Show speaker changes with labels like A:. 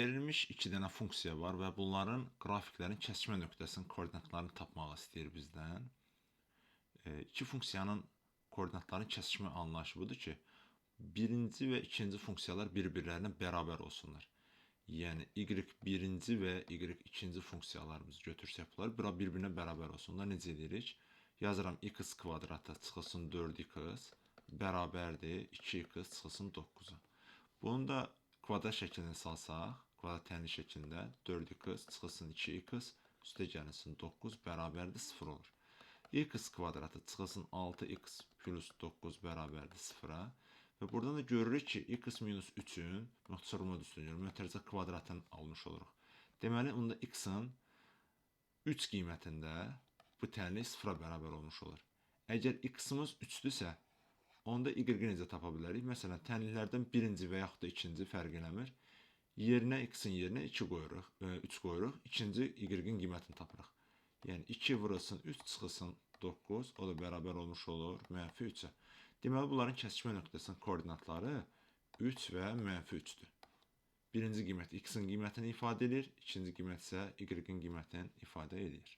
A: Verilmiş 2 dənə funksiya var və bunların qrafiklərin kəsmə nöqtəsinin koordinatlarını tapmaq istəyir bizdən. İki funksiyanın koordinatların kəsişmə anlayışı budur ki, birinci və ikinci funksiyalar bir-birlərinə bərabər olsunlar. Yəni, y1-ci və y2-ci funksiyalarımızı götürsək, bunlar bir-birinə bərabər olsunlar. Necə edirik? Yazıram x kvadratı çıxılsın 4x bərabərdir 2x çıxılsın 9-a. Bunu da kvadrat şəklində salsaq, kvadrat tənli şəklində 4x çıxılsın 2x üstə gəlinsin 9 bərabərdir 0 olur. X kvadratı çıxılsın 6x plus 9 bərabərdir 0-a. Və buradan da görürük ki, x minus 3-ün müxtəsarlığına üstünlüyür, mütərizə kvadratını almış oluruq. Deməli, onda x-in 3 qiymətində bu tənlik 0-a bərabər olmuş olur. Əgər x-imiz 3-dürsə, onda y-i necə tapa bilərik? Məsələn, tənliklərdən birinci və yaxud da ikinci fərq eləmir. Yerinə x-in yerinə 2 qoyuruq, 3 qoyuruq, ikinci y-in qiymətini tapırıq. Yəni 2 vurulsun 3 çıxılsın 9, o da bərabər olmuş olur -3-ə. Deməli, bunların kəsişmə nöqtəsinin koordinatları 3 və -3-dür. Birinci qiymət x-in qiymətini ifadə edir, ikinci qiymət isə y-in qiymətini ifadə edir.